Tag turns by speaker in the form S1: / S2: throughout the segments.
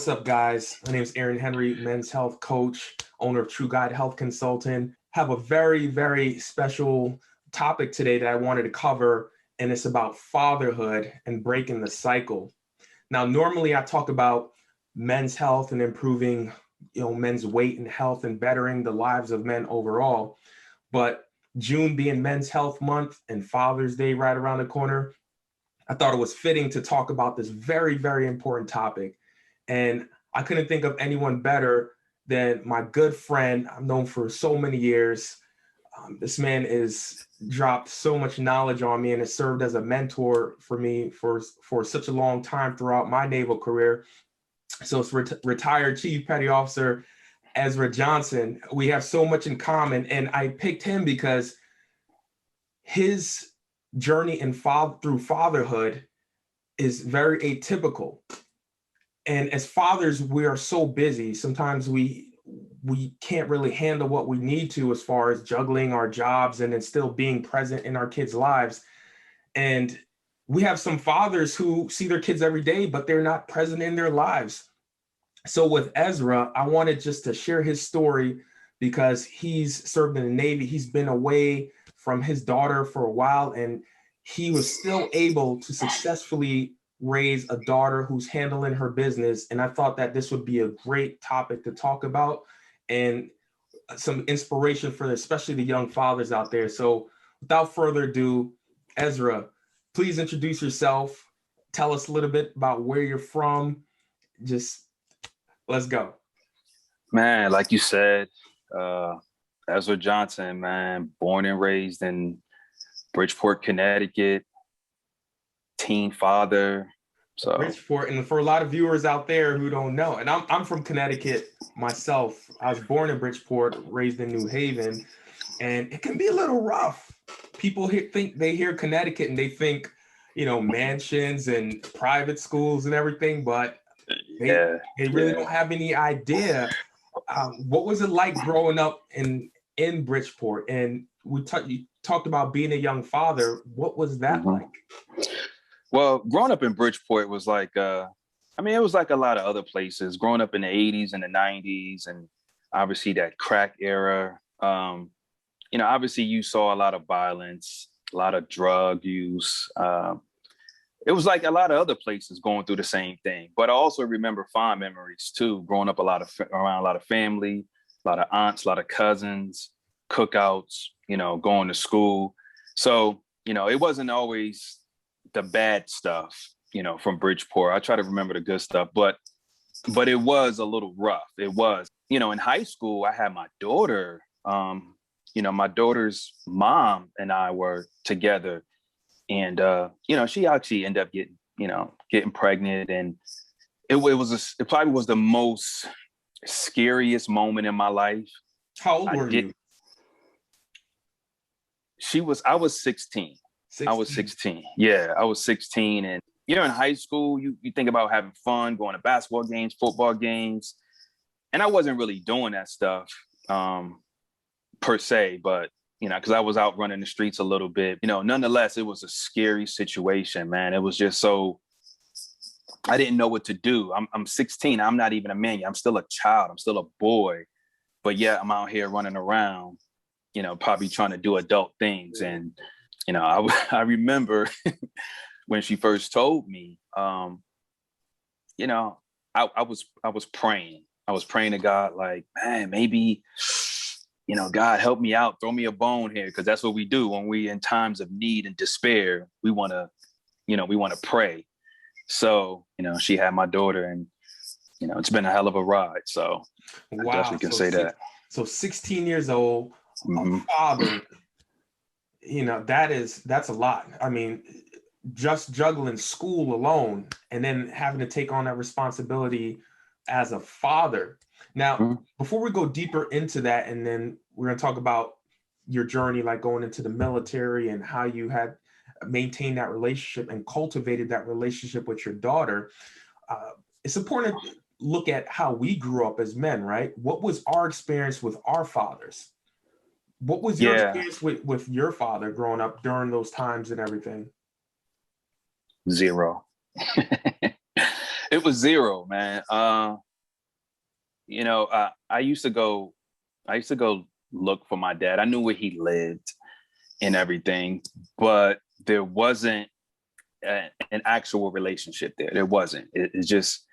S1: what's up, guys? My name is Aaron Henry, men's health coach, owner of True Guide Health Consultant. Have a very, very special topic today that I wanted to cover, and it's about fatherhood and breaking the cycle. Now, normally I talk about men's health and improving, men's weight and health and bettering the lives of men overall. But June being Men's Health Month and Father's Day right around the corner, I thought it was fitting to talk about this very, very important topic. And I couldn't think of anyone better than my good friend I've known for so many years. This man has dropped so much knowledge on me and has served as a mentor for me for such a long time throughout my naval career. So it's retired Chief Petty Officer Ezra Richardson. We have so much in common, and I picked him because his journey through fatherhood is very atypical. And as fathers, we are so busy. Sometimes we can't really handle what we need to as far as juggling our jobs and then still being present in our kids' lives. And we have some fathers who see their kids every day, but they're not present in their lives. So with Ezra, I wanted just to share his story because he's served in the Navy. He's been away from his daughter for a while, and he was still able to successfully raise a daughter who's handling her business. And I thought that this would be a great topic to talk about and some inspiration for especially the young fathers out there. So without further ado, Ezra, please introduce yourself. Tell us a little bit about where you're from. Just let's go.
S2: Man, like you said, Ezra Johnson, man, born and raised in Bridgeport, Connecticut, teen father. So
S1: Bridgeport, and for a lot of viewers out there who don't know, and I'm from Connecticut myself. I was born in Bridgeport, raised in New Haven, and it can be a little rough. People think they hear Connecticut and they think, mansions and private schools and everything, but they really don't have any idea. What was it like growing up in Bridgeport? And you talked about being a young father. What was that like?
S2: Well, growing up in Bridgeport was like, it was like a lot of other places. Growing up in the 80s and the 90s, and obviously that crack era. Obviously you saw a lot of violence, a lot of drug use. It was like a lot of other places going through the same thing. But I also remember fond memories too, growing up around a lot of family, a lot of aunts, a lot of cousins, cookouts, going to school. So, it wasn't always the bad stuff, from Bridgeport. I try to remember the good stuff, but it was a little rough. It was, in high school, I had my daughter, my daughter's mom and I were together. And, she actually ended up getting pregnant. And it probably was the most scariest moment in my life.
S1: How old were you?
S2: I was 16. 16. I was 16. Yeah, I was 16. And, in high school, you think about having fun, going to basketball games, football games. And I wasn't really doing that stuff per se, but because I was out running the streets a little bit, nonetheless, it was a scary situation, man. It was just so, I didn't know what to do. I'm 16. I'm not even a man yet. I'm still a child. I'm still a boy. But yeah, I'm out here running around, probably trying to do adult things. And, I remember when she first told me, I was praying. I was praying to God, like, man, maybe, God, help me out, throw me a bone here. Cause that's what we do when we in times of need and despair. We want to pray. So, she had my daughter, and, it's been a hell of a ride. So wow. I definitely can say that.
S1: So 16 years old, a father, that's a lot. I mean, just juggling school alone and then having to take on that responsibility as a father. Now, before we go deeper into that, and then we're going to talk about your journey, like going into the military and how you had maintained that relationship and cultivated that relationship with your daughter, it's important to look at how we grew up as men, right? What was our experience with our fathers? What was your experience with your father growing up during those times and everything?
S2: Zero. It was zero, man. I used to go look for my dad. I knew where he lived and everything, but there wasn't an actual relationship there. There wasn't. It's just,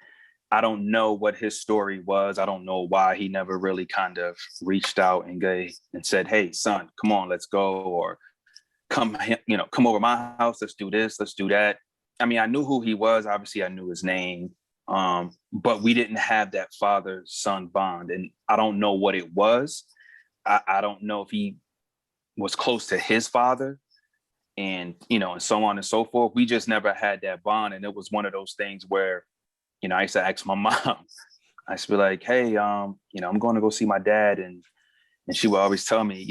S2: I don't know what his story was. I don't know why he never really kind of reached out and said, "Hey, son, come on, let's go," or come over my house. Let's do this. Let's do that. I mean, I knew who he was. Obviously, I knew his name, but we didn't have that father-son bond, and I don't know what it was. I don't know if he was close to his father, and so on and so forth. We just never had that bond, and it was one of those things where, I used to ask my mom. I used to be like, "Hey, I'm going to go see my dad," and she would always tell me,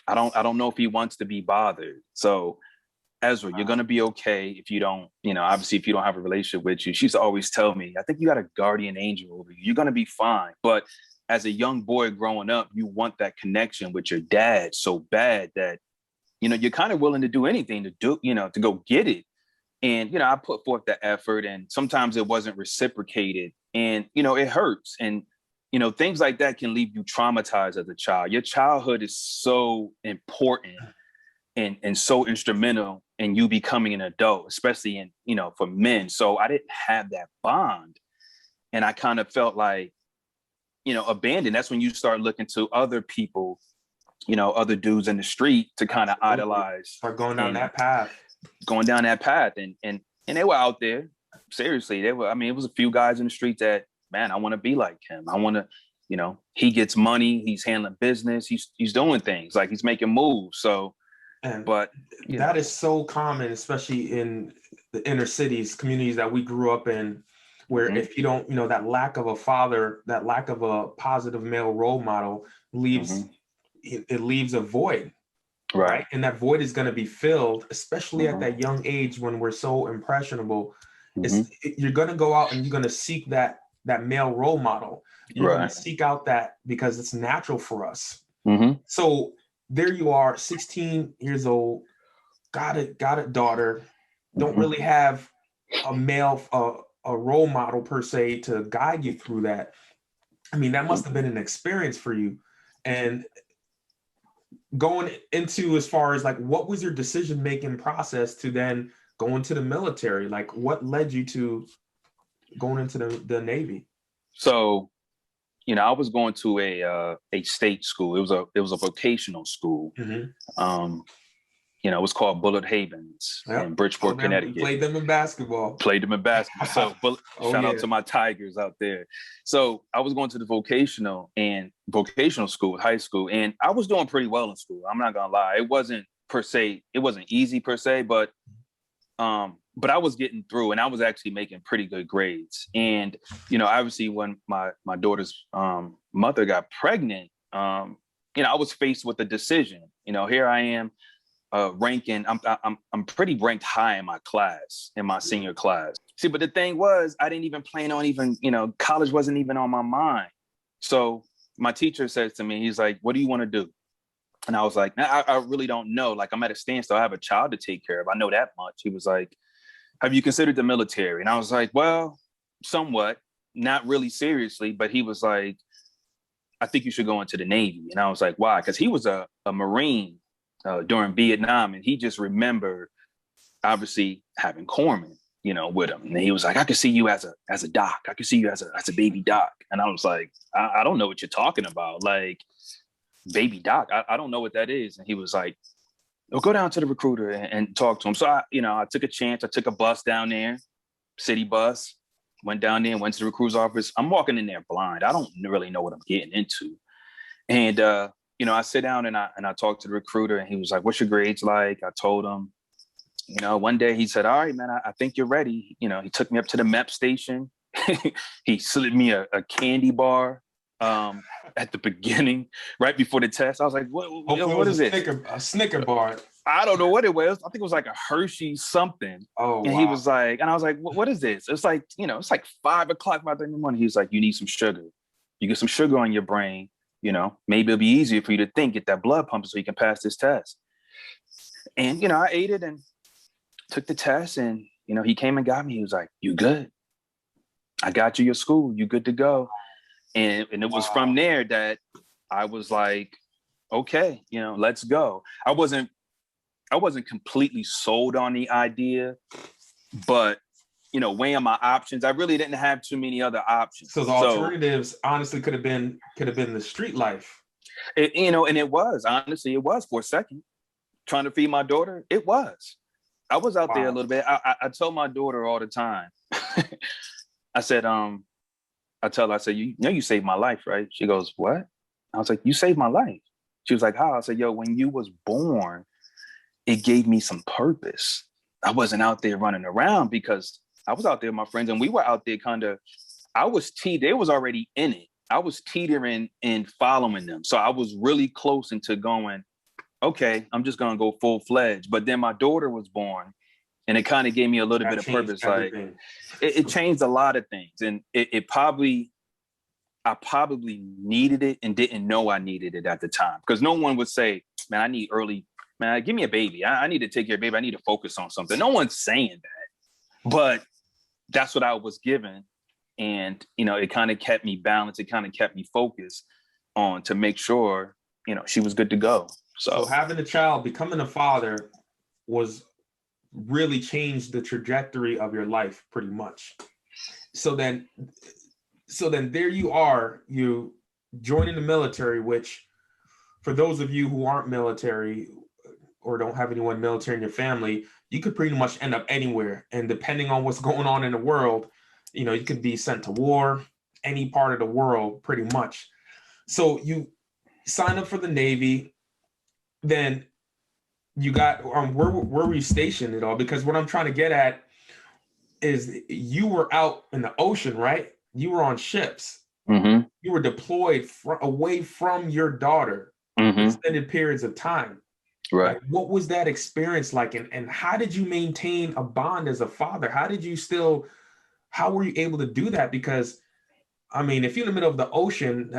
S2: I don't know if he wants to be bothered. So, Ezra, you're going to be okay if you don't, obviously if you don't have a relationship with you. She used to always tell me, I think you got a guardian angel over you. You're going to be fine. But as a young boy growing up, you want that connection with your dad so bad that, you're kind of willing to do anything to go get it. And, I put forth the effort, and sometimes it wasn't reciprocated, and, it hurts. And, things like that can leave you traumatized as a child. Your childhood is so important and so instrumental in you becoming an adult, especially for men. So I didn't have that bond, and I kind of felt like, abandoned. That's when you start looking to other people, other dudes in the street to kind of idolize.
S1: Start going down that path.
S2: And they were out there. Seriously, it was a few guys in the street that, man, I want to be like him. I want to, he gets money, he's handling business, he's doing things, like he's making moves. So, but
S1: that is so common, especially in the inner cities, communities that we grew up in, where if you don't, that lack of a father, that lack of a positive male role model leaves, it leaves a void. Right. And that void is going to be filled, especially at that young age when we're so impressionable. You're going to go out and you're going to seek that male role model. You're going to seek out that because it's natural for us. So there you are, 16 years old, got a daughter, don't really have a male, a role model per se to guide you through that. I mean, that must have been an experience for you. And going into, as far as like, what was your decision-making process to then go into the military? Like, what led you to going into the Navy?
S2: So, I was going to a state school. It was a vocational school. It was called Bullet Havens in Bridgeport, Connecticut.
S1: Played them in basketball.
S2: So shout out to my Tigers out there. So I was going to the vocational school, high school, and I was doing pretty well in school. I'm not gonna lie. It wasn't easy per se, but I was getting through, and I was actually making pretty good grades. And obviously when my daughter's mother got pregnant, I was faced with a decision. Here I am. Ranking, I'm pretty ranked high in my class, in my senior class. See, but the thing was, I didn't even plan on college wasn't even on my mind. So my teacher says to me, he's like, "What do you want to do?" And I was like, I really don't know. Like, I'm at a standstill. I have a child to take care of. I know that much. He was like, "Have you considered the military?" And I was like, "Well, somewhat, not really seriously." But he was like, "I think you should go into the Navy." And I was like, "Why?" Because he was a Marine during Vietnam, and he just remembered obviously having corpsmen, with him. And he was like, "I could see you as a doc. I could see you as a baby doc." And I was like, I don't know what you're talking about. Like, baby doc, I don't know what that is. And he was like, "Well, go down to the recruiter and talk to him." So I took a chance. I took a bus down there, city bus, went down there and went to the recruiter's office. I'm walking in there blind. I don't really know what I'm getting into. And I sit down and I talked to the recruiter, and he was like, "What's your grades like?" I told him. One day he said, "All right, man, I think you're ready." He took me up to the MEP station. He slid me a candy bar at the beginning, right before the test. I was like, what is it?
S1: A Snicker bar.
S2: I don't know what it was. I think it was like a Hershey something.
S1: Oh,
S2: and
S1: wow.
S2: He was like, and I was like, what is this? It's like, it's like 5 o'clock in the morning. He was like, "You need some sugar. You get some sugar on your brain. Maybe it'll be easier for you to think, get that blood pumping so you can pass this test." And, I ate it and took the test, and, he came and got me. He was like, "You good?" I got you your school. You good to go. And it was from there that I was like, okay, let's go. I wasn't completely sold on the idea, but weighing my options, I really didn't have too many other options.
S1: So the alternatives honestly could have been the street life.
S2: And it was for a second, trying to feed my daughter. It was. I was out there a little bit. I tell my daughter all the time. I said, I tell her, I said, you saved my life, right? She goes, what? I was like, you saved my life. She was like, how? I said, yo, when you was born, it gave me some purpose. I wasn't out there running around because I was out there with my friends and we were out there they was already in it. I was teetering and following them. So I was really close into going, okay, I'm just going to go full fledged. But then my daughter was born and it kind of gave me a little bit of purpose. Everything. Like it changed a lot of things. And I probably needed it and didn't know I needed it at the time, because no one would say, man, give me a baby. I need to take care of a baby. I need to focus on something. No one's saying that, but that's what I was given. And, it kind of kept me balanced. It kind of kept me focused on to make sure, she was good to go.
S1: So having a child, becoming a father was really changed the trajectory of your life pretty much. So then there you are, you joining the military, which for those of you who aren't military or don't have anyone military in your family, you could pretty much end up anywhere. And depending on what's going on in the world, you could be sent to war, any part of the world, pretty much. So you sign up for the Navy, then you got, where were you stationed at all? Because what I'm trying to get at is you were out in the ocean, right? You were on ships.
S2: Mm-hmm.
S1: You were deployed away from your daughter for extended periods of time.
S2: Right.
S1: Like, what was that experience like? And how did you maintain a bond as a father? How were you able to do that? Because, I mean, if you're in the middle of the ocean,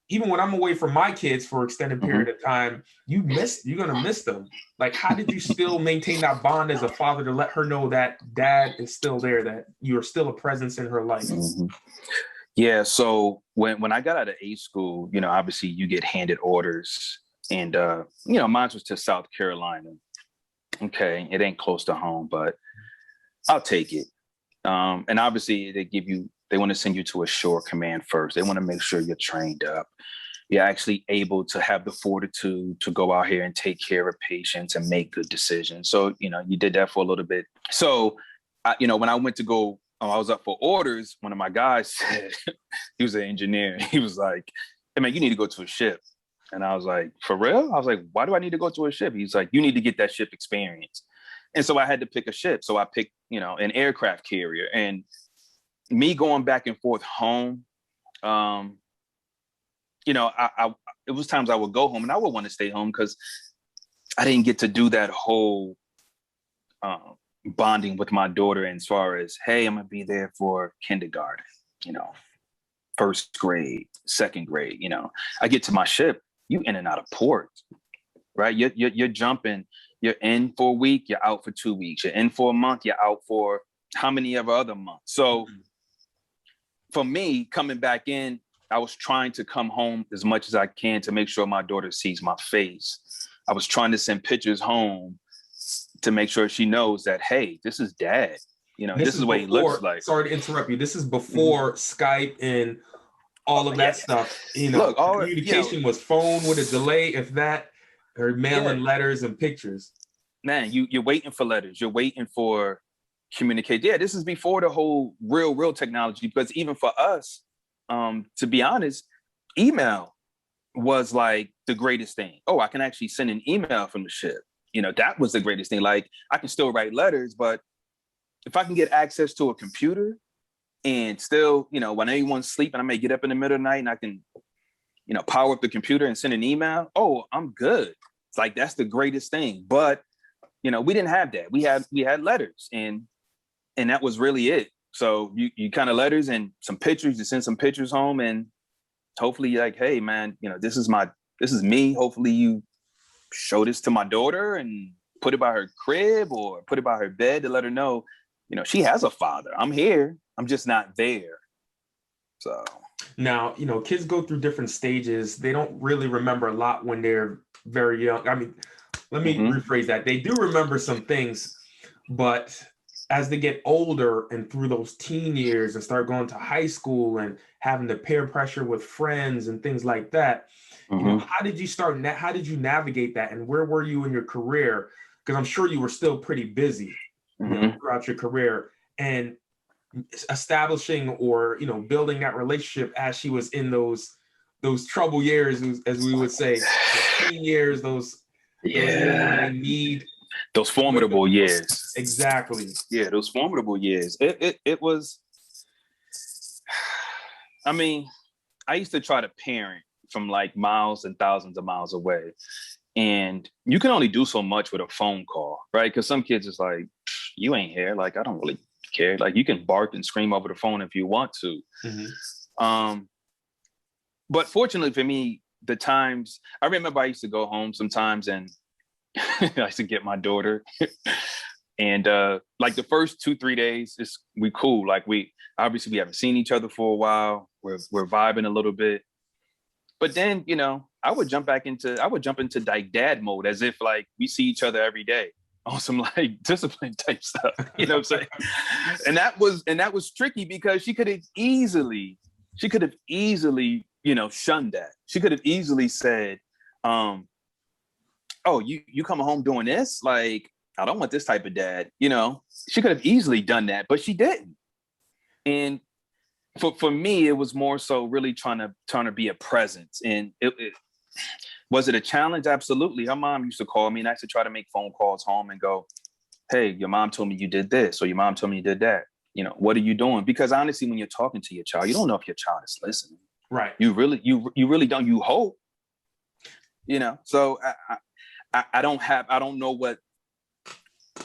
S1: even when I'm away from my kids for extended period of time, you're going to miss them. Like, how did you still maintain that bond as a father to let her know that dad is still there, that you're still a presence in her life?
S2: Mm-hmm. Yeah. So when I got out of A school, obviously you get handed orders, and, mine was to South Carolina. Okay. It ain't close to home, but I'll take it. And obviously they want to send you to a shore command first. They want to make sure you're trained up. You're actually able to have the fortitude to go out here and take care of patients and make good decisions. So, you did that for a little bit. So, when I went to go, I was up for orders. One of my guys said, he was an engineer. He was like, hey man, you need to go to a ship. And I was like, for real? I was like, why do I need to go to a ship? He's like, you need to get that ship experience. And so I had to pick a ship. So I picked, an aircraft carrier. And me going back and forth home, it was times I would go home and I would want to stay home because I didn't get to do that whole bonding with my daughter as far as, hey, I'm going to be there for kindergarten, first grade, second grade, I get to my ship, you in and out of port, right? You're jumping. You're in for a week, you're out for 2 weeks. You're in for a month, you're out for how many ever other months. So for me, coming back in, I was trying to come home as much as I can to make sure my daughter sees my face. I was trying to send pictures home to make sure she knows that, hey, this is dad. This is what he looks like.
S1: Sorry to interrupt you. This is before Skype and all of that stuff. Look, communication was phone with a delay, if that. Or mailing letters and pictures.
S2: Man, you're waiting for letters. You're waiting for communicate. Yeah, this is before the whole real technology. Because even for us, to be honest, email was like the greatest thing. Oh, I can actually send an email from the ship. That was the greatest thing. Like, I can still write letters, but if I can get access to a computer and still, when everyone's sleeping, I may get up in the middle of the night and I can power up the computer and send an email. Oh, I'm good. It's like, that's the greatest thing. But, we didn't have that. We had letters and that was really it. So you kind of letters and some pictures, you send some pictures home and hopefully you're like, hey man, this is me. Hopefully you show this to my daughter and put it by her crib or put it by her bed to let her know, she has a father. I'm here. I'm just not there. So
S1: now, kids go through different stages. They don't really remember a lot when they're very young. I mean, let me rephrase that. They do remember some things, but as they get older and through those teen years and start going to high school and having the peer pressure with friends and things like that, how did you start? How did you navigate that? And where were you in your career? Because I'm sure you were still pretty busy throughout your career, and establishing or building that relationship as she was in those trouble years, as we would say, teen years, those years when they need
S2: those formidable years.
S1: Exactly.
S2: Yeah, those formidable years. It was. I mean, I used to try to parent from like miles and thousands of miles away, and you can only do so much with a phone call, right? Because some kids is like, you ain't here. Like, I don't really care. Like, you can bark and scream over the phone if you want to. But fortunately for me, the times I remember, I used to go home sometimes and I used to get my daughter and like the first 2-3 days we cool. Like we haven't seen each other for a while. We're vibing a little bit, but then, I would jump into like dad mode as if like we see each other every day on some like discipline type stuff. You know what I'm saying? And that was tricky because she could have easily, shunned that. She could have easily said, oh, you coming home doing this? Like, I don't want this type of dad. She could have easily done that, but she didn't. And for me, it was more so really trying to be a presence. And was it a challenge? Absolutely. Her mom used to call me and I used to try to make phone calls home and go, hey, your mom told me you did this, or your mom told me you did that. What are you doing? Because honestly, when you're talking to your child, you don't know if your child is listening.
S1: Right.
S2: You really don't. You hope. So I don't know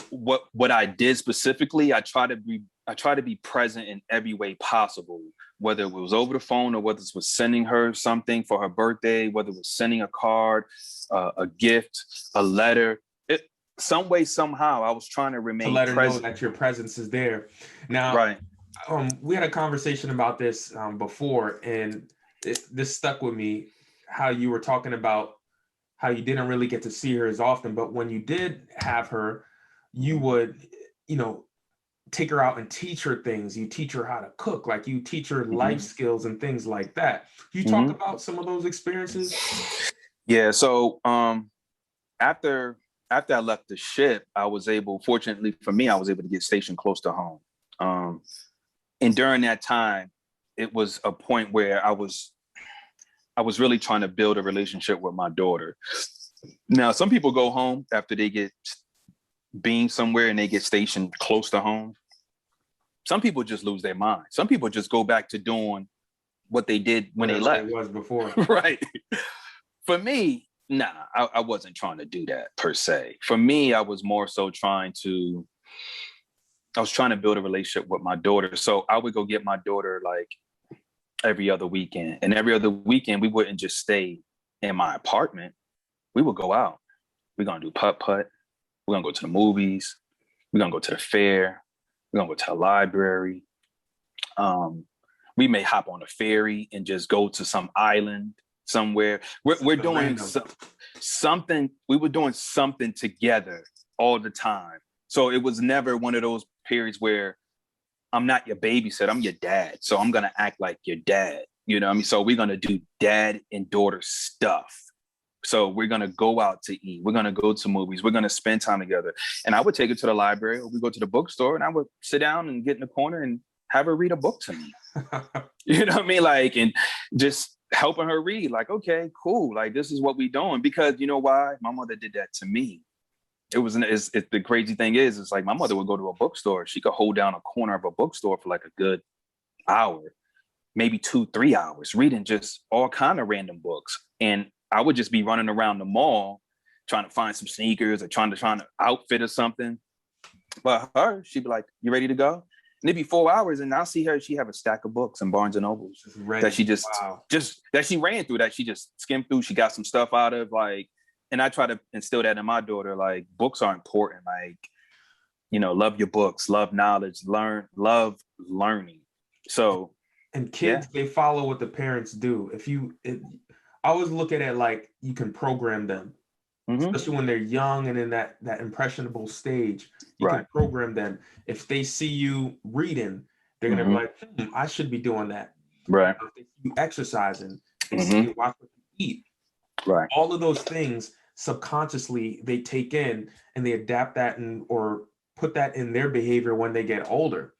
S2: what I did specifically. I try to be present in every way possible, whether it was over the phone or whether it was sending her something for her birthday, whether it was sending a card, a gift, a letter. Some way, somehow, I was trying to remain
S1: to let her
S2: present.
S1: know that your presence is there. Now,
S2: right.
S1: We had a conversation about this before, and this stuck with me. How you were talking about how you didn't really get to see her as often, but when you did have her, you would, take her out and teach her things. You teach her how to cook, like you teach her life skills and things like that. Can you talk about some of those experiences?
S2: Yeah. So after I left the ship, fortunately for me, I was able to get stationed close to home. And during that time, it was a point where I was really trying to build a relationship with my daughter. Now, some people go home after they get being somewhere and they get stationed close to home. Some people just lose their mind. Some people just go back to doing what they did when they left.
S1: It was before.
S2: Right. For me, nah, I wasn't trying to do that per se. For me, I was more so trying to build a relationship with my daughter. So I would go get my daughter like every other weekend. And every other weekend, we wouldn't just stay in my apartment. We would go out. We're going to do putt-putt. We're going to go to the movies. We're going to go to the fair. We're going to go to a library. We may hop on a ferry and just go to some island somewhere. We're doing something. We were doing something together all the time. So it was never one of those periods where I'm not your babysitter, I'm your dad. So I'm going to act like your dad. You know what I mean? So we're going to do dad and daughter stuff. So we're going to go out to eat. We're going to go to movies. We're going to spend time together. And I would take her to the library, or we go to the bookstore, and I would sit down and get in the corner and have her read a book to me. You know what I mean? Like, and just helping her read, like, okay, cool. Like, this is what we doing. Because you know why? My mother did that to me. The crazy thing is, it's like my mother would go to a bookstore. She could hold down a corner of a bookstore for like a good hour, maybe 2-3 hours, reading just all kind of random books. And I would just be running around the mall trying to find some sneakers or trying to outfit or something. But her, she'd be like, you ready to go? And it'd be 4 hours, and I'll see her, she have a stack of books in Barnes and Nobles that she just that she ran through, that she just skimmed through. She got some stuff out of, like, and I try to instill that in my daughter, like, books are important. Like, love your books, love knowledge, love learning. So,
S1: and kids, they follow what the parents do. I always look at it like you can program them, especially when they're young and in that impressionable stage. You can program them. If they see you reading, they're gonna be like, I should be doing that.
S2: Right.
S1: If they see you exercising, they see you watch what you eat.
S2: Right.
S1: All of those things subconsciously they take in and they adapt that or put that in their behavior when they get older.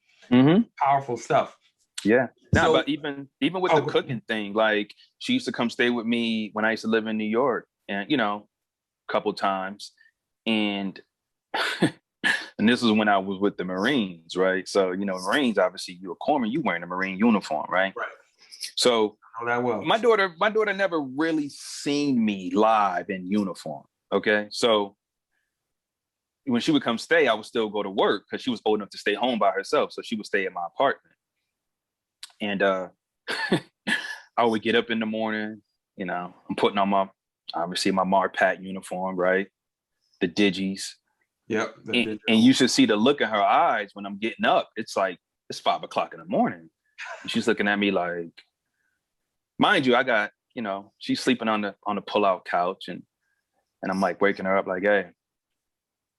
S1: Powerful stuff.
S2: Yeah. Now, but even with the cooking thing, like she used to come stay with me when I used to live in New York, and a couple times, and and this is when I was with the Marines, right? So Marines, obviously, you're a corpsman, you wearing a Marine uniform, right?
S1: Right.
S2: So
S1: I know that well.
S2: my daughter never really seen me live in uniform. Okay, so when she would come stay, I would still go to work because she was old enough to stay home by herself, so she would stay at my apartment. And I would get up in the morning, I'm putting on my MARPAT uniform, right? The digis.
S1: Yep.
S2: And you should see the look in her eyes when I'm getting up. It's like, it's 5 o'clock in the morning. And she's looking at me like, mind you, I got, she's sleeping on the pull-out couch, and I'm like waking her up like, hey.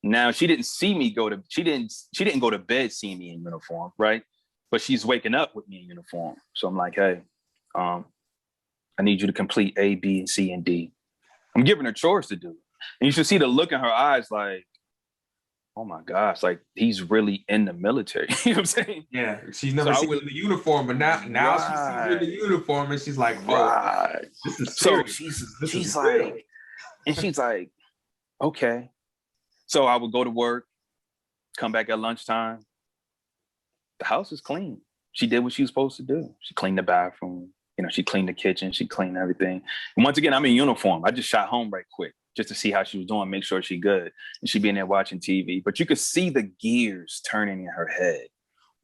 S2: Now she didn't see me she didn't go to bed seeing me in uniform, right? But she's waking up with me in uniform. So I'm like, hey, I need you to complete A, B, and C, and D. I'm giving her chores to do. And you should see the look in her eyes like, oh my gosh, like he's really in the military. You know what I'm saying?
S1: Yeah, she's never seen the uniform, but now she sees you in the uniform and she's like, oh, this is serious.
S2: So she's like, and she's like, okay. So I would go to work, come back at lunchtime. The house is clean. She did what she was supposed to do. She cleaned the bathroom, she cleaned the kitchen, she cleaned everything. And once again, I'm in uniform. I just shot home right quick just to see how she was doing, make sure she good. And she'd be in there watching TV. But you could see the gears turning in her head.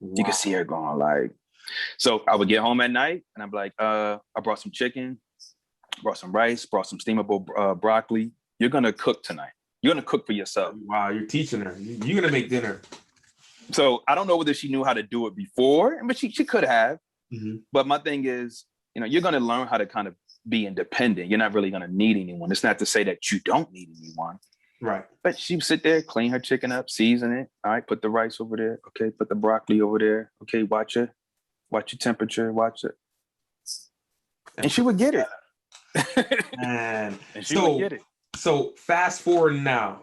S2: Wow. You could see her going like, so I would get home at night and I'm like, I brought some chicken, brought some rice, brought some steamable broccoli. You're going to cook tonight. You're going to cook for yourself.
S1: Wow, you're teaching her. You're going to make dinner.
S2: So I don't know whether she knew how to do it before, but she could have. But my thing is, you're going to learn how to kind of be independent. You're not really going to need anyone. It's not to say that you don't need anyone.
S1: Right.
S2: But she would sit there, clean her chicken up, season it. All right, put the rice over there. Okay, put the broccoli over there. Okay, watch your temperature, watch it. And she would get it.
S1: Man.
S2: And she would get it.
S1: So fast forward now,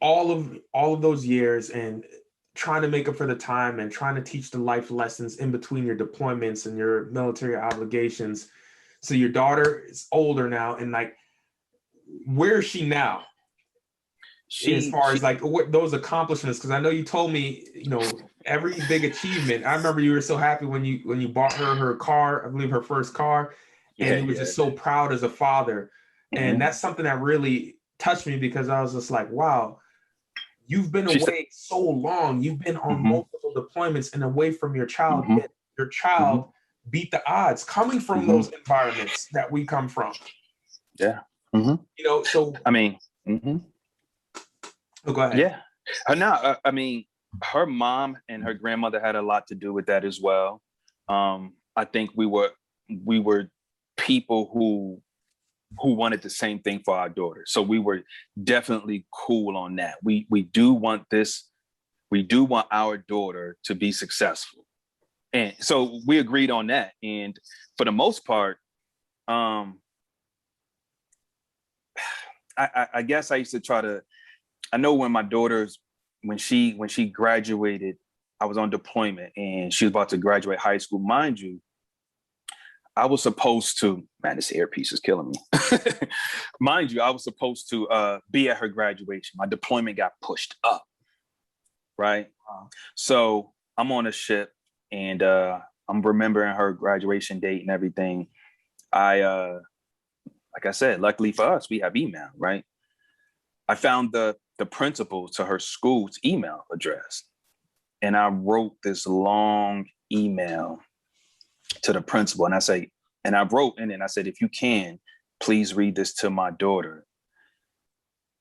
S1: all of those years and trying to make up for the time and trying to teach the life lessons in between your deployments and your military obligations. So your daughter is older now, and like, where is she now? As far as like what those accomplishments, because I know you told me, every big achievement. I remember you were so happy when you bought her car, I believe her first car, and you were just so proud as a father. And that's something that really touched me because I was just like, wow, you've been away so long. You've been on multiple deployments and away from your child. Yet your child beat the odds coming from those environments that we come from.
S2: Yeah.
S1: So
S2: I mean,
S1: oh, go ahead.
S2: Yeah. No, I mean, her mom and her grandmother had a lot to do with that as well. I think we were people who wanted the same thing for our daughter. So we were definitely cool on that. We do want this. We do want our daughter to be successful. And so we agreed on that. And for the most part, I guess I used to try to, I know when my daughter's, when she graduated, I was on deployment and she was about to graduate high school. Mind you, I was supposed to, man, this earpiece is killing me. Mind you, I was supposed to be at her graduation. My deployment got pushed up, right? So I'm on a ship and I'm remembering her graduation date and everything. Like I said, luckily for us, we have email, right? I found the principal to her school's email address. And I wrote this long email to the principal. And I wrote in it, I said, if you can, please read this to my daughter.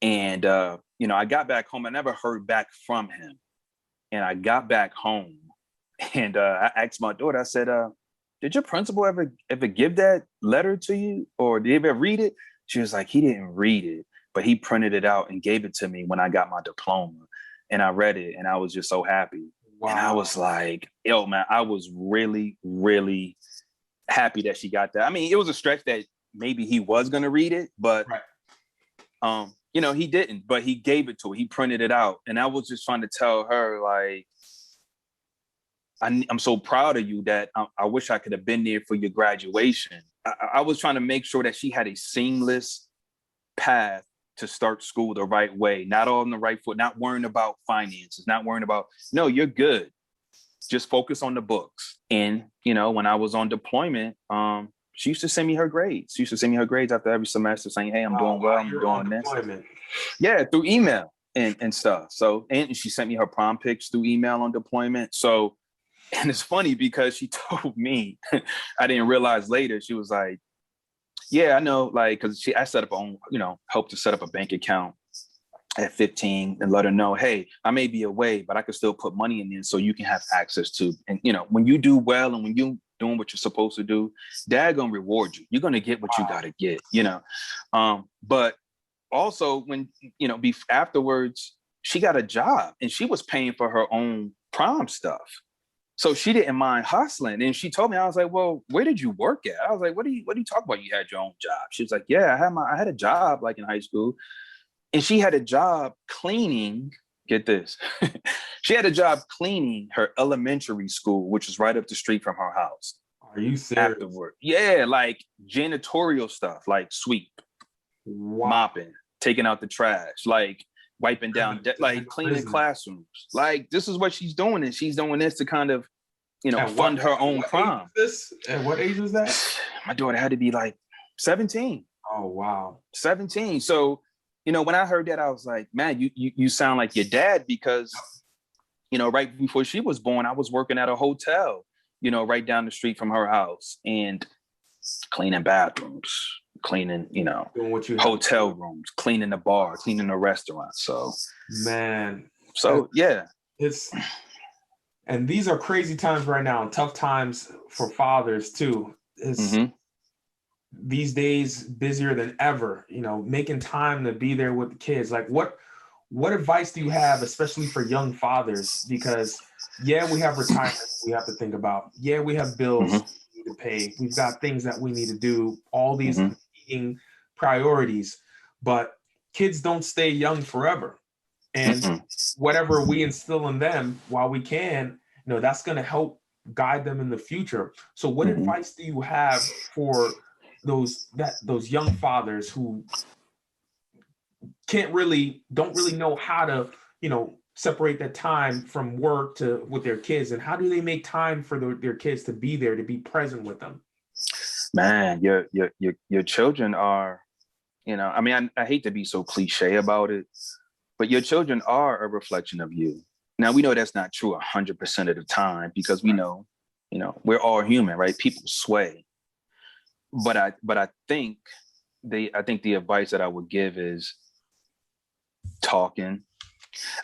S2: And, I got back home. I never heard back from him. And I got back home and I asked my daughter, I said, did your principal ever give that letter to you, or did he ever read it? She was like, he didn't read it, but he printed it out and gave it to me when I got my diploma. And I read it and I was just so happy. Wow. And I was like, yo, man, I was really, really happy that she got that. I mean, it was a stretch that maybe he was going to read it, but, right. He didn't, but he gave it to her. He printed it out. And I was just trying to tell her, like, I'm so proud of you that I wish I could have been there for your graduation. I was trying to make sure that she had a seamless path to start school the right way, not on the right foot, not worrying about finances, not worrying about, no, you're good. Just focus on the books. And, when I was on deployment, she used to send me her grades. She used to send me her grades after every semester saying, hey, I'm doing well, I'm doing this. Deployment. Yeah, through email and stuff. So, and she sent me her prom pics through email on deployment. So, and it's funny because she told me, I didn't realize later, she was like, yeah, I know, like, because I set up helped to set up a bank account at 15 and let her know, hey, I may be away, but I can still put money in there so you can have access to. And, when you do well and when you doing what you're supposed to do, dad gonna reward you. You're gonna get what you gotta get, But also when, afterwards, she got a job and she was paying for her own prom stuff. So she didn't mind hustling. And she told me, I was like, well, where did you work at? I was like, what do you talk about? You had your own job. She was like, yeah, I had a job like in high school. And she had a job cleaning, get this. She had a job cleaning her elementary school, which was right up the street from her house.
S1: Are you serious?
S2: Afterward. Yeah, like janitorial stuff, like sweep, mopping, taking out the trash, like wiping down, like cleaning classrooms. Like, this is what she's doing. And she's doing this to kind of, fund her own prom.
S1: At what age was that?
S2: My daughter had to be like 17.
S1: Oh, wow.
S2: 17. So, when I heard that, I was like, man, you sound like your dad, because, right before she was born, I was working at a hotel, right down the street from her house, and cleaning bathrooms, cleaning,
S1: doing what you
S2: hotel rooms, cleaning the bar, cleaning the restaurant. So,
S1: man.
S2: So, yeah.
S1: And these are crazy times right now, and tough times for fathers too. These days busier than ever, making time to be there with the kids. Like, what advice do you have, especially for young fathers? Because yeah, we have retirement we have to think about. Yeah, we have bills we need to pay. We've got things that we need to do, all these competing priorities, but kids don't stay young forever. And whatever we instill in them while we can, that's going to help guide them in the future. So what advice do you have for those young fathers who don't really know how to, separate that time from work with their kids, and how do they make time for their kids to be there, to be present with them?
S2: Man, your children are, I hate to be so cliche about it, but your children are a reflection of you. Now, we know that's not true 100% of the time, because we know, we're all human, right? People sway. But I think the advice that I would give is talking.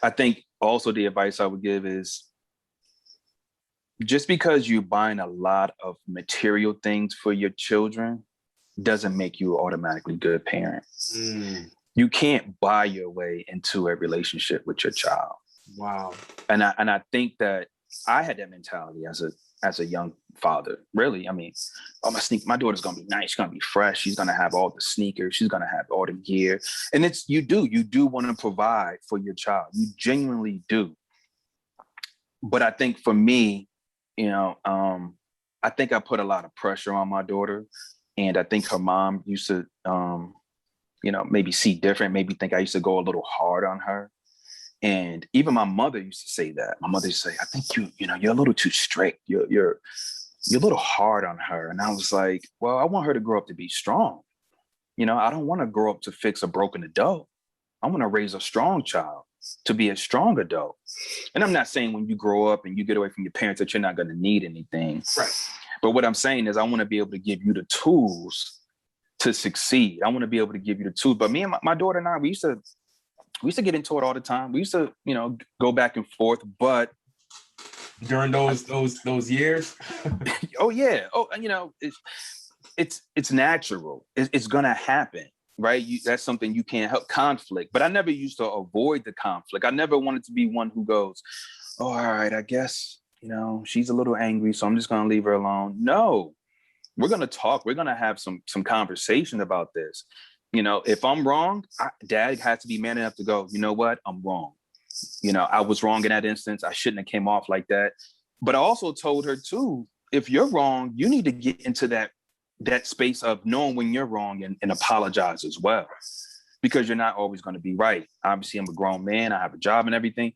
S2: I think also the advice I would give is, just because you're buying a lot of material things for your children doesn't make you automatically good parent. You can't buy your way into a relationship with your child.
S1: Wow.
S2: And I think that I had that mentality as a young father, really. I mean, my daughter's gonna be nice, she's gonna be fresh, she's gonna have all the sneakers, she's gonna have all the gear. And you do want to provide for your child. You genuinely do. But I think for me, I think I put a lot of pressure on my daughter. And I think her mom used to maybe see different, maybe think I used to go a little hard on her. And even my mother used to say that. My mother used to say, I think you're a little too strict. You're a little hard on her. And I was like, well, I want her to grow up to be strong. I don't want to grow up to fix a broken adult. I want to raise a strong child to be a strong adult. And I'm not saying when you grow up and you get away from your parents that you're not going to need anything.
S1: Right.
S2: But what I'm saying is I want to be able to give you the tools to succeed. I want to be able to give you the tools. But me and my daughter and I, we used to we used to get into it all the time. We used to, go back and forth, but
S1: during those years.
S2: oh yeah. Oh, it's natural. It's gonna happen, right? That's something you can't help, conflict. But I never used to avoid the conflict. I never wanted to be one who goes, oh, all right, I guess, she's a little angry, so I'm just gonna leave her alone. No, we're gonna talk. We're gonna have some conversation about this. If I'm wrong, Dad has to be man enough to go, you know what? I'm wrong. I was wrong in that instance. I shouldn't have came off like that. But I also told her too, if you're wrong, you need to get into that space of knowing when you're wrong and apologize as well, because you're not always going to be right. Obviously, I'm a grown man. I have a job and everything.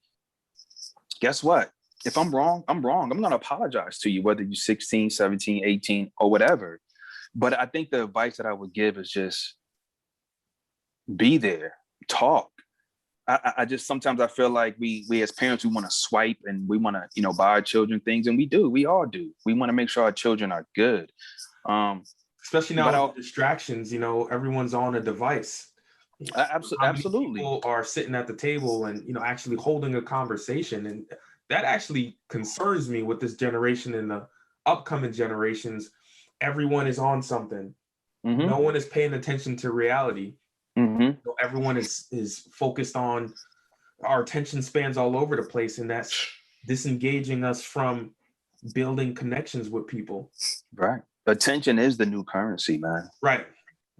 S2: Guess what? If I'm wrong, I'm wrong. I'm going to apologize to you, whether you're 16, 17, 18, or whatever. But I think the advice that I would give is just be there, talk. I just, sometimes I feel like we as parents, we want to swipe and we want to, buy our children things, and we all do. We want to make sure our children are good.
S1: Especially now with distractions, everyone's on a device.
S2: Absolutely.
S1: People are sitting at the table and, actually holding a conversation. And that actually concerns me with this generation and the upcoming generations. Everyone is on something. Mm-hmm. No one is paying attention to reality. Mm-hmm. So everyone is focused on, our attention spans all over the place, and that's disengaging us from building connections with people.
S2: Right. Attention is the new currency, man.
S1: Right.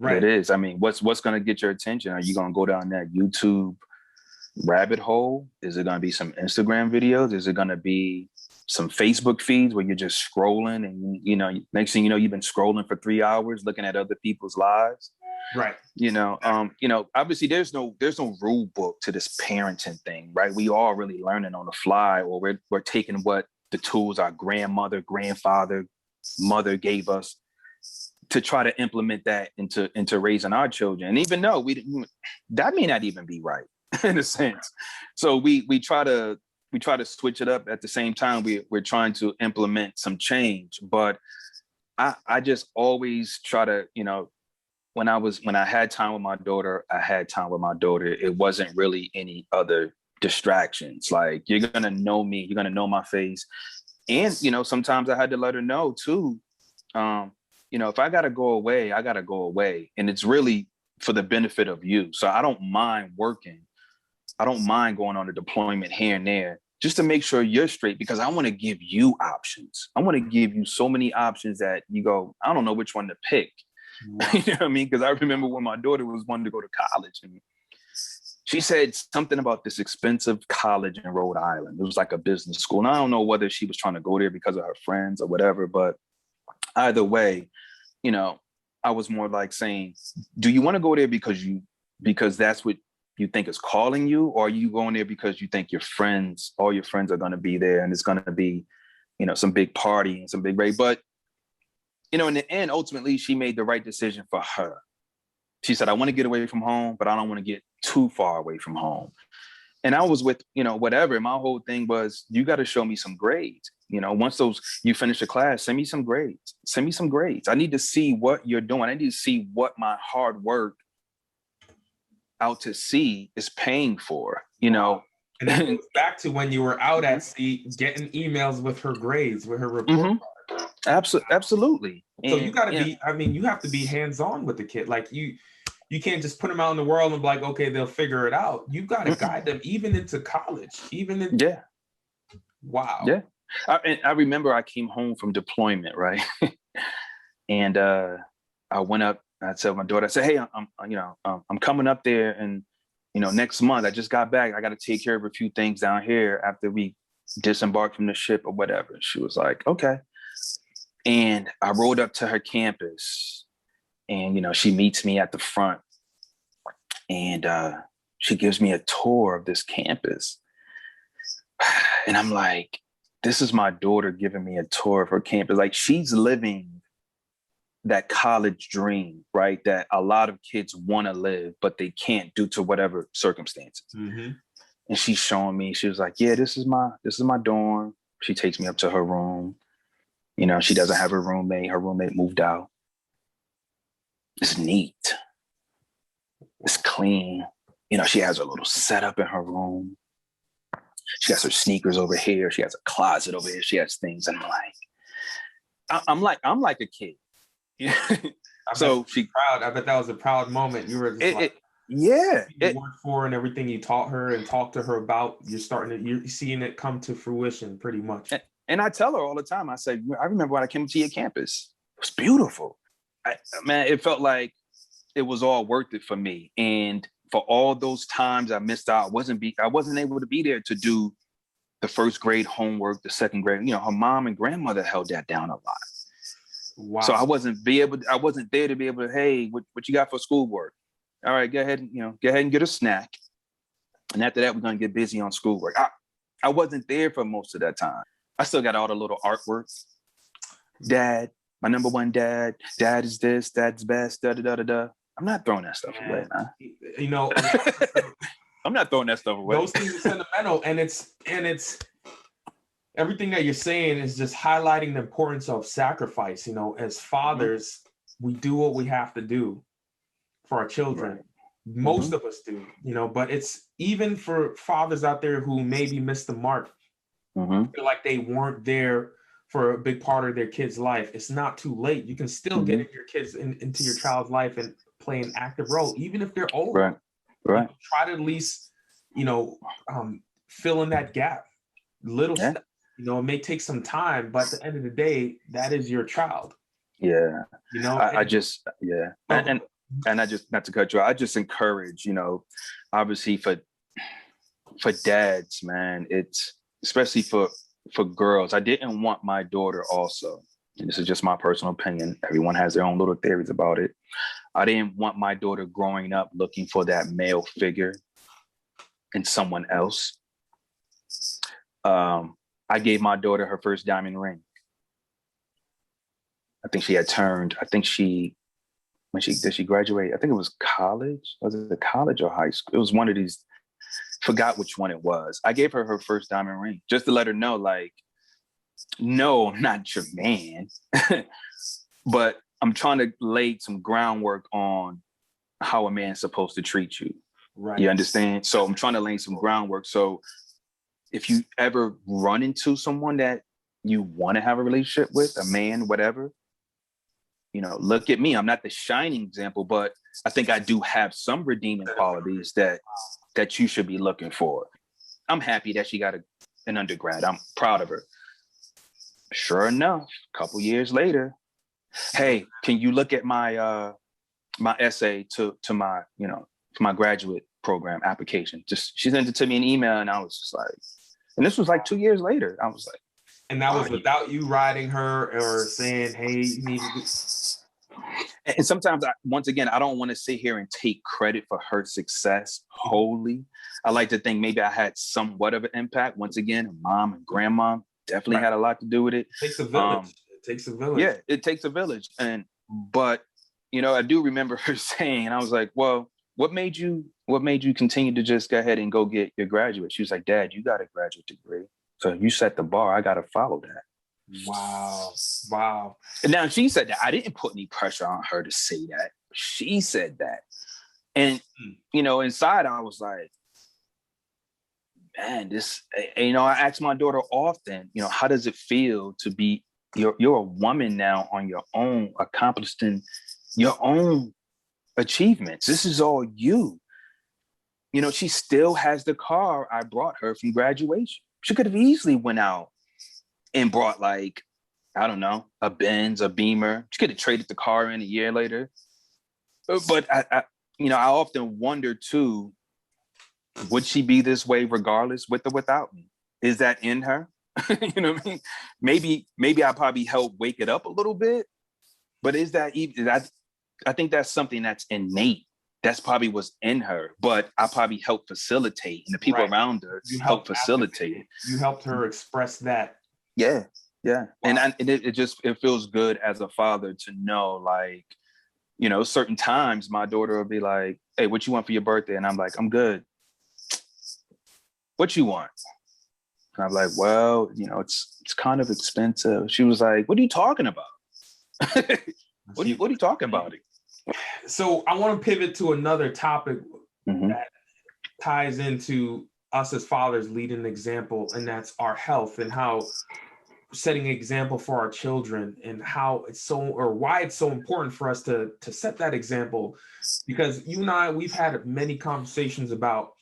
S2: It is. I mean, what's going to get your attention? Are you going to go down that YouTube rabbit hole? Is it going to be some Instagram videos? Is it going to be some Facebook feeds where you're just scrolling and, next thing you know, you've been scrolling for 3 hours looking at other people's lives?
S1: Right.
S2: Obviously there's no rule book to this parenting thing, right? We all really learning on the fly, or we're taking what the tools our grandmother, grandfather, mother gave us to try to implement that into raising our children. And even though that may not even be right in a sense. So we try to switch it up. At the same time, we're trying to implement some change. But I just always try to, when I had time with my daughter, I had time with my daughter. It wasn't really any other distractions. Like, you're going to know me, you're going to know my face. And, sometimes I had to let her know too, if I got to go away, I got to go away. And it's really for the benefit of you. So I don't mind working. I don't mind going on a deployment here and there, just to make sure you're straight, because I want to give you options. I want to give you so many options that you go, I don't know which one to pick. Wow. You know what I mean? Because I remember when my daughter was wanting to go to college, and she said something about this expensive college in Rhode Island. It was like a business school. And I don't know whether she was trying to go there because of her friends or whatever, but either way, I was more like saying, do you want to go there because that's what you think is calling you, or are you going there because you think all your friends are going to be there and it's going to be, some big party and some big rave? But, in the end, ultimately, she made the right decision for her. She said, I want to get away from home, but I don't want to get too far away from home. And I was with, whatever. My whole thing was, you got to show me some grades. Once you finish the class, send me some grades. Send me some grades. I need to see what you're doing. I need to see what my hard work out to sea is paying for,
S1: And it goes back to when you were out at sea, getting emails with her grades, with her report card.
S2: Absolutely.
S1: So you got to be, you have to be hands-on with the kid. Like, you can't just put them out in the world and be like, okay, they'll figure it out. You got to guide them even into college,
S2: Yeah.
S1: Wow.
S2: Yeah. I remember I came home from deployment, right? And I went up, I said to my daughter, I said, hey, I'm coming up there, and, next month. I just got back. I got to take care of a few things down here after we disembarked from the ship or whatever. She was like, okay. And I rode up to her campus, and, she meets me at the front, and she gives me a tour of this campus. And I'm like, this is my daughter giving me a tour of her campus. Like, she's living that college dream, right? That a lot of kids want to live, but they can't due to whatever circumstances. Mm-hmm. And she's showing me, she was like, yeah, this is my dorm. She takes me up to her room. She doesn't have a roommate. Her roommate moved out. It's neat. It's clean. she has a little setup in her room. She has her sneakers over here. She has a closet over here. She has things. And I'm like a kid. So she
S1: proud. I bet that was a proud moment. You were just you worked for and everything you taught her and talked to her about. You're seeing it come to fruition pretty much.
S2: And I tell her all the time. I say, I remember when I came to your campus. It was beautiful. Man, it felt like it was all worth it for me. And for all those times I missed out, I wasn't able to be there to do the first grade homework, the second grade. Her mom and grandmother held that down a lot. Wow. So I wasn't there to be able to, hey, what you got for schoolwork? All right, go ahead and get a snack. And after that, we're gonna get busy on schoolwork. I wasn't there for most of that time. I still got all the little artwork. Dad, my number one dad. Dad is this, dad's best, da da da da da. I'm not throwing that stuff away, man. I'm not throwing that stuff away.
S1: Those things are sentimental, and it's everything that you're saying is just highlighting the importance of sacrifice. As fathers, we do what we have to do for our children. Right. Most of us do, but it's even for fathers out there who maybe missed the mark, feel like they weren't there for a big part of their kid's life. It's not too late. You can still get your kids into your child's life and play an active role, even if they're older.
S2: Right.
S1: Try to at least, fill in that gap. Little step. It may take some time, but at the end of the day, that is your child.
S2: Yeah. And I just, not to cut you off, I just encourage, obviously for dads, man, it's especially for girls. I didn't want my daughter also, and this is just my personal opinion. Everyone has their own little theories about it. I didn't want my daughter growing up looking for that male figure in someone else. I gave my daughter her first diamond ring. Did she graduate? I think it was college. Was it college or high school? It was one of these, forgot which one it was. I gave her her first diamond ring just to let her know, like, no, I'm not your man, but I'm trying to lay some groundwork on how a man's supposed to treat you. Right. You understand? So I'm trying to lay some groundwork. So if you ever run into someone that you want to have a relationship with, a man, whatever, look at me. I'm not the shining example, but I think I do have some redeeming qualities that you should be looking for. I'm happy that she got an undergrad. I'm proud of her. Sure enough, a couple years later, hey, can you look at my my essay to my my graduate program application? She sent it to me in email, and I was just like, and this was like 2 years later. I was like,
S1: and that was without you riding her or saying, hey, you need to do.
S2: And sometimes, once again, I don't want to sit here and take credit for her success wholly. I like to think maybe I had somewhat of an impact. Once again, her mom and grandma definitely had a lot to do with it.
S1: It takes a village. It takes a village.
S2: Yeah, it takes a village. But I do remember her saying, and I was like, well, what made you continue to just go ahead and go get your graduate? She was like, Dad, you got a graduate degree. So you set the bar. I got to follow that.
S1: Wow.
S2: And now she said that. I didn't put any pressure on her to say that. She said that. And, inside I was like, man, this, I ask my daughter often, how does it feel to be, you're a woman now on your own, accomplishing your own achievements. This is all you. She still has the car I brought her from graduation. She could have easily went out and brought, like, I don't know, a Benz, a Beamer. She could have traded the car in a year later. But I often wonder too, would she be this way regardless, with or without me? Is that in her? You know what I mean? Maybe I probably helped wake it up a little bit, but is that even? I think that's something that's innate. That's probably what's in her, but I probably helped facilitate, and the people around her helped facilitate.
S1: You helped her express that.
S2: Yeah. Wow. And it feels good as a father to know, like, certain times my daughter will be like, hey, what you want for your birthday? And I'm like, I'm good. What you want? And I'm like, well, it's kind of expensive. She was like, what are you talking about? What are you talking about?
S1: So I want to pivot to another topic that ties into us as fathers leading an example, and that's our health, and how setting an example for our children, and how it's so, or why it's so important for us to set that example. Because you and I, we've had many conversations about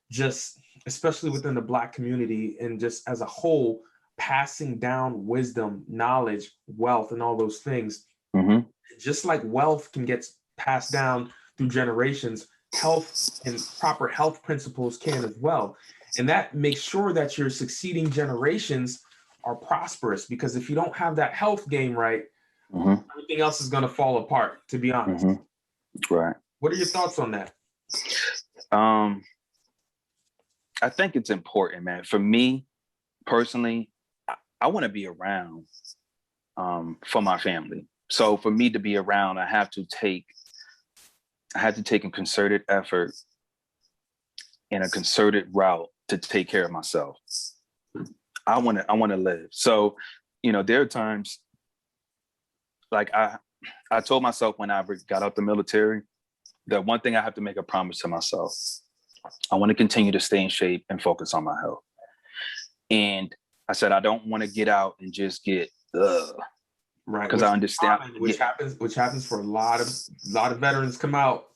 S1: just, especially within the Black community and just as a whole, passing down wisdom, knowledge, wealth, and all those things.
S2: Mm-hmm.
S1: Just like wealth can get passed down through generations, health and proper health principles can as well. And that makes sure that your succeeding generations are prosperous, because if you don't have that health game right,
S2: Mm-hmm.
S1: everything else is going to fall apart, to be honest.
S2: Mm-hmm. Right.
S1: What are your thoughts on that?
S2: I think it's important, man. For me personally, I want to be around for my family. So for me to be around, I had to take a concerted effort and a concerted route to take care of myself. I want to live. So, there are times like I told myself when I got out the military that one thing I have to make a promise to myself. I want to continue to stay in shape and focus on my health. And I said, I don't want to get out and just get,
S1: right?
S2: Because I understand,
S1: which happens for a lot of veterans come out.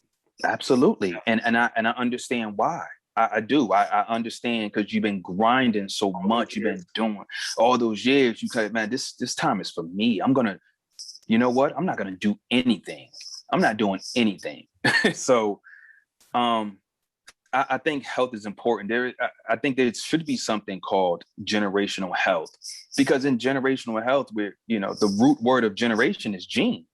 S2: Absolutely. And I understand why. I do. I understand, because you've been grinding so much. You've been doing all those years. You say, man, this time is for me. You know what? I'm not going to do anything. I'm not doing anything. So, I think health is important. I think there should be something called generational health, because in generational health, the root word of generation is gene.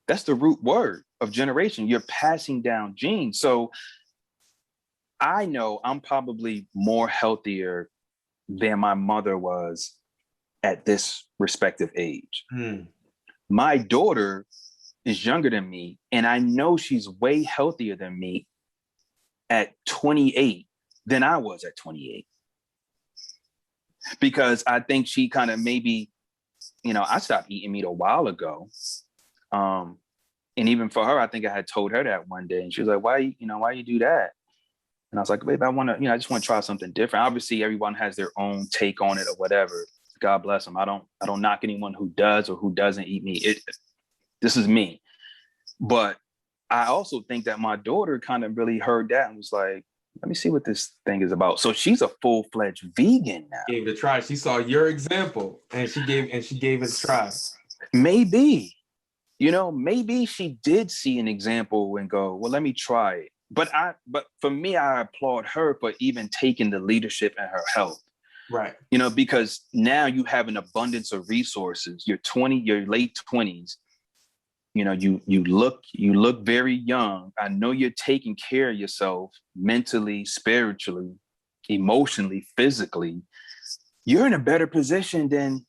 S2: That's the root word of generation. You're passing down genes. So I know I'm probably more healthier than my mother was at this respective age. My daughter is younger than me, and I know she's way healthier than me at 28 than I was at 28. Because I think she kind of maybe, I stopped eating meat a while ago. And even for her, I think I had told her that one day, and she was like, why you do that? And I was like, babe, I just want to try something different. Obviously, everyone has their own take on it or whatever. God bless them. I don't knock anyone who does or who doesn't eat meat. This is me. But I also think that my daughter kind of really heard that and was like, let me see what this thing is about. So she's a full-fledged vegan now.
S1: Gave it a try. She saw your example and she gave it a try.
S2: Maybe, maybe she did see an example and go, well, let me try it. But for me, I applaud her for even taking the leadership in her health.
S1: Right.
S2: Because now you have an abundance of resources. You're your late 20s. You look very young. I know you're taking care of yourself mentally, spiritually, emotionally, physically. You're in a better position than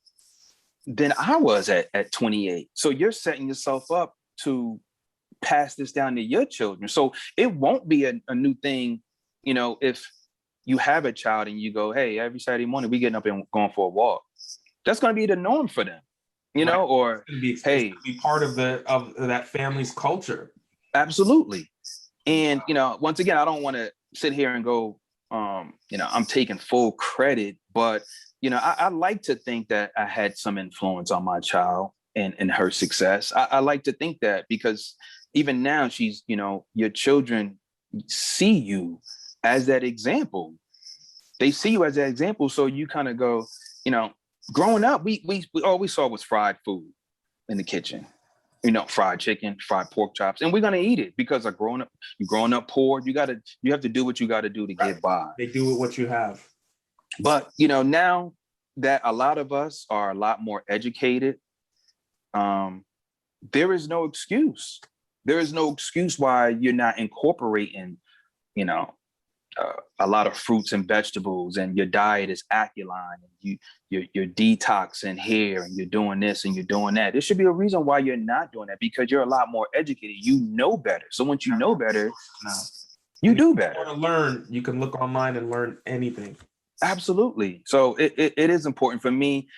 S2: I was at 28. So you're setting yourself up to pass this down to your children. So it won't be a new thing, if you have a child and you go, hey, every Saturday morning we getting up and going for a walk. That's going to be the norm for them.
S1: Right.
S2: Or
S1: it's gonna be part of that family's culture.
S2: Absolutely. And once again, I don't want to sit here and go, I'm taking full credit, but I like to think that I had some influence on my child and her success. I like to think that, because even now she's, your children see you as that example. They see you as that example. So you kind of go, growing up, we all we saw was fried food in the kitchen, fried chicken, fried pork chops, and we're gonna eat it because you're growing up poor. You have to do what you got to do to get by.
S1: They do with what you have.
S2: But now that a lot of us are a lot more educated, there is no excuse. There is no excuse why you're not incorporating, a lot of fruits and vegetables, and your diet is alkaline, and you're detoxing here, and you're doing this and you're doing that. There should be a reason why you're not doing that, because you're a lot more educated. You know better. So once you know better, you do better.
S1: If you want to learn, you can look online and learn anything.
S2: Absolutely. So it is important for me,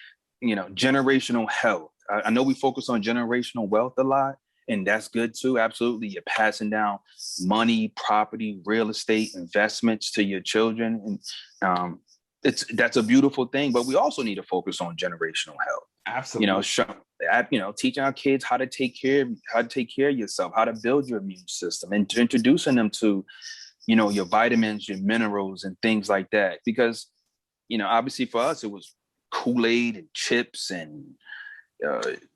S2: generational health. I know we focus on generational wealth a lot, and that's good too. Absolutely. You're passing down money, property, real estate, investments to your children. And that's a beautiful thing, but we also need to focus on generational health.
S1: Absolutely.
S2: Teaching our kids how to take care of yourself, how to build your immune system, and introducing them to, your vitamins, your minerals, and things like that. Because, obviously for us, it was Kool-Aid and chips and,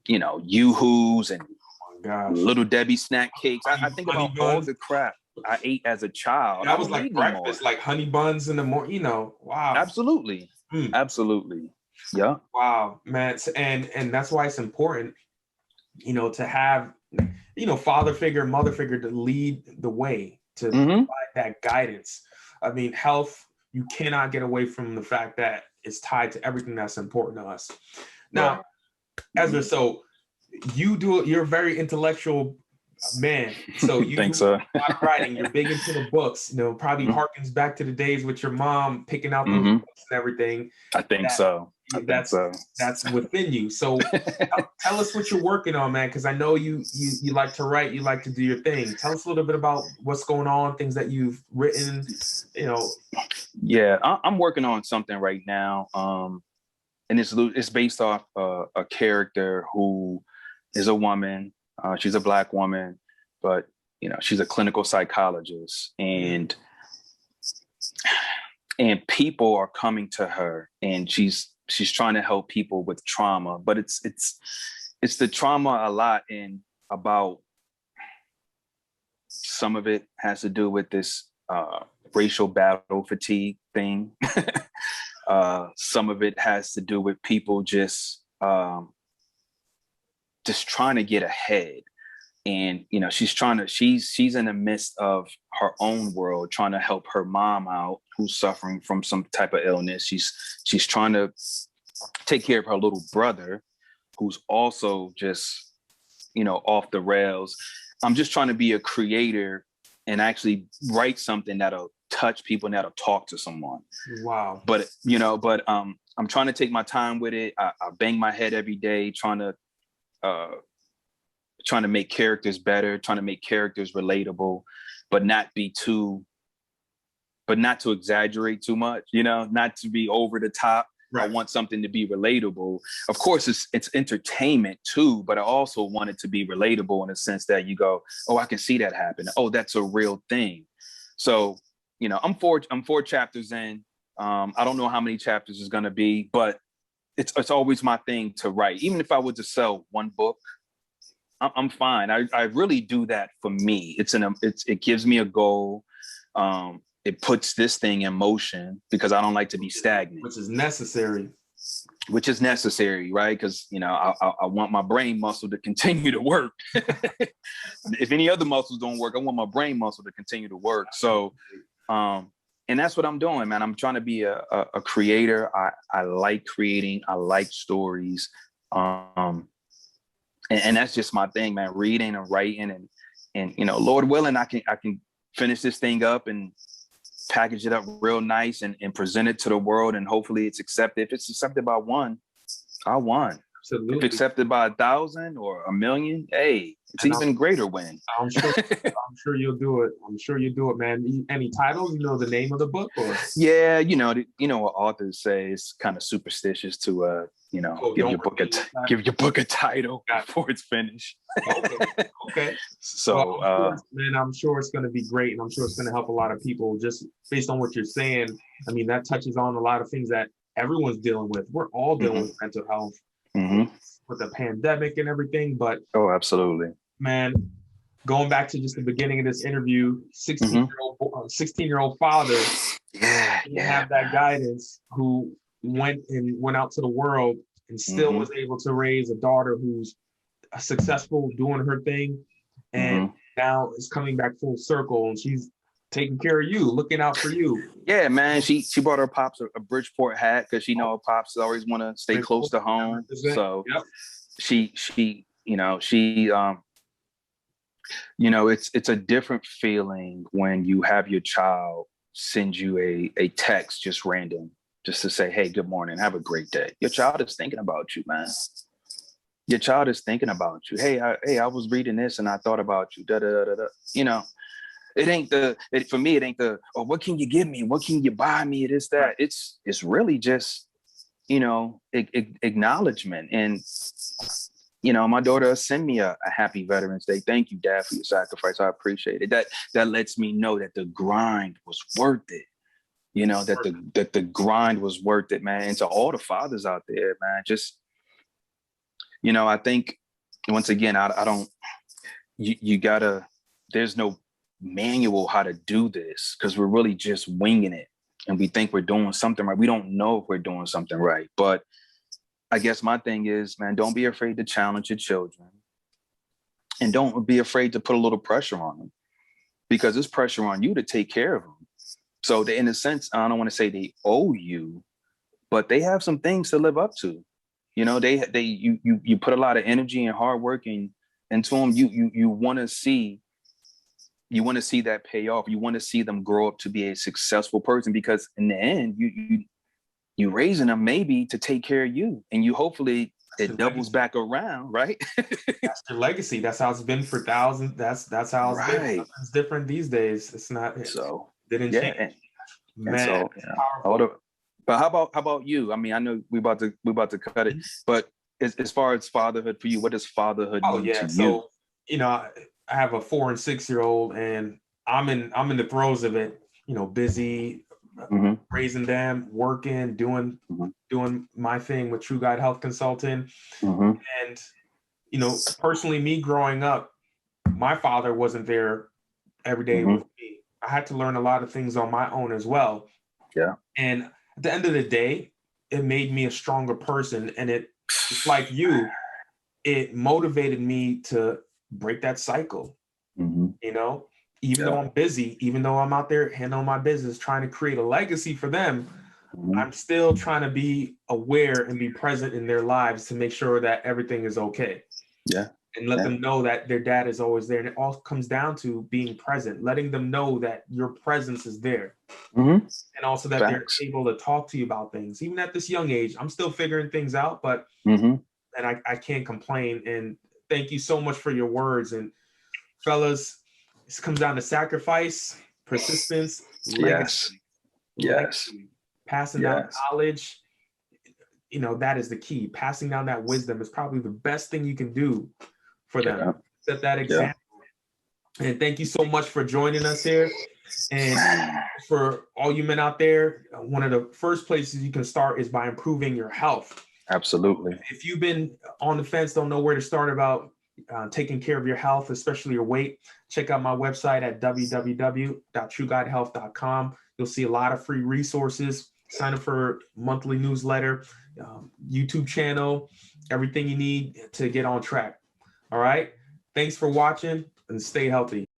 S2: Yoo-Hoos and Little Debbie snack cakes. I think about all the crap I ate as a child.
S1: That was like breakfast, like honey buns in the morning, wow.
S2: Absolutely. Absolutely. Yeah.
S1: Wow, man. And that's why it's important, to have, father figure, mother figure to lead the way, to provide that guidance. I mean, health, you cannot get away from the fact that it's tied to everything that's important to us. Now, Ezra, so you're a very intellectual man. So you
S2: Thanks,
S1: do a lot of writing, you're big into the books, probably harkens back to the days with your mom picking out those books and everything.
S2: I think so.
S1: That's within you. So tell us what you're working on, man, because I know you like to write, you like to do your thing. Tell us a little bit about what's going on, things that you've written,
S2: Yeah, I'm working on something right now. And it's based off a character who is a woman. She's a Black woman, but she's a clinical psychologist, and people are coming to her, and she's trying to help people with trauma, but it's the trauma a lot, and about some of it has to do with this racial battle fatigue thing. Some of it has to do with people just trying to get ahead. And, she's in the midst of her own world, trying to help her mom out, who's suffering from some type of illness. She's trying to take care of her little brother, who's also just, off the rails. I'm just trying to be a creator and actually write something that'll touch people and that'll talk to someone.
S1: Wow.
S2: But, I'm trying to take my time with it. I bang my head every day, trying to make characters better, trying to make characters relatable, but not to exaggerate too much, not to be over the top. Right. I want something to be relatable. Of course, it's entertainment too, but I also want it to be relatable in a sense that you go, oh, I can see that happen. Oh, that's a real thing. So, I'm four chapters in. I don't know how many chapters is going to be, but it's always my thing to write. Even if I were to sell one book, I'm fine. I really do that for me. It gives me a goal. It puts this thing in motion because I don't like to be stagnant.
S1: Which is necessary,
S2: right? Because, I want my brain muscle to continue to work. If any other muscles don't work, I want my brain muscle to continue to work. So, and that's what I'm doing, man. I'm trying to be a creator. I like creating. I like stories. And that's just my thing, man. Reading and writing and Lord willing, I can finish this thing up and package it up real nice and present it to the world, and hopefully it's accepted. If it's accepted by one, I won.
S1: Absolutely.
S2: If accepted by 1,000 or 1,000,000, hey, it's even greater win.
S1: I'm sure you'll do it. I'm sure you'll do it, man. Any titles? The name of the book? Or?
S2: Yeah, what authors say, it's kind of superstitious to give your book a title before it's finished.
S1: Okay.
S2: So,
S1: I'm sure it's going to be great, and I'm sure it's going to help a lot of people. Just based on what you're saying, I mean, that touches on a lot of things that everyone's dealing with. We're all dealing with mental health with the pandemic and everything. But
S2: absolutely,
S1: man, going back to just the beginning of this interview, 16-year-old father, have that guidance, who went out to the world and still was able to raise a daughter who's successful, doing her thing, and now is coming back full circle, and she's taking care of you, looking out for you.
S2: Yeah, man. She bought her pops a Bridgeport hat because she know her pops always want to stay close to home. So it's a different feeling when you have your child send you a text just random, just to say, hey, good morning, have a great day. Your child is thinking about you, man. your child is thinking about you. Hey, I was reading this and I thought about you. Da da da da. Da. You know, for me, it ain't the, oh, what can you give me? What can you buy me? It is that. It's really just, you know, acknowledgement. And, you know, my daughter send me a happy Veterans Day. Thank you, Dad, for your sacrifice. I appreciate it. That lets me know that the grind was worth it. You know, that the grind was worth it, man. And to all the fathers out there, man, just, you know, I think, once again, I don't, you gotta, there's no manual how to do this, because we're really just winging it. And we think we're doing something right. We don't know if we're doing something right. But I guess my thing is, man, don't be afraid to challenge your children. And don't be afraid to put a little pressure on them, because it's pressure on you to take care of them. So they, in a sense, I don't want to say they owe you, but they have some things to live up to. You know, you put a lot of energy and hard work into them. You want to see that pay off. You want to see them grow up to be a successful person, because in the end, you raising them maybe to take care of you, and you hopefully it doubles back around, right?
S1: That's their legacy. That's how it's been for thousands. That's how it's been. It's different these days. It's not.
S2: So
S1: didn't change.
S2: And so, yeah. But how about you? I mean, I know we about to cut it, but as far as fatherhood for you, what does fatherhood mean to you?
S1: So, you know, I have a 4 and 6 year old, and I'm in the throes of it. You know, busy, raising them, working, doing my thing with True Guide Health Consultant. And, you know, personally, me growing up, my father wasn't there every day with me. I had to learn a lot of things on my own as well.
S2: Yeah.
S1: And at the end of the day, it made me a stronger person. And it's like you, it motivated me to break that cycle. You know, even though I'm busy, even though I'm out there handling my business, trying to create a legacy for them, I'm still trying to be aware and be present in their lives to make sure that everything is okay.
S2: Yeah.
S1: And let them know that their dad is always there. And it all comes down to being present, letting them know that your presence is there. And also that they're able to talk to you about things. Even at this young age, I'm still figuring things out, but and I can't complain. And thank you so much for your words. And fellas, this comes down to sacrifice, persistence, legacy. Legacy. Passing down knowledge. You know, that is the key. Passing down that wisdom is probably the best thing you can do for them. Set that example. And thank you so much for joining us here. And for all you men out there, one of the first places you can start is by improving your health.
S2: Absolutely.
S1: If you've been on the fence, don't know where to start about taking care of your health, especially your weight, check out my website at www.trueguidehealth.com. You'll see a lot of free resources. Sign up for monthly newsletter, YouTube channel, everything you need to get on track. All right. Thanks for watching, and stay healthy.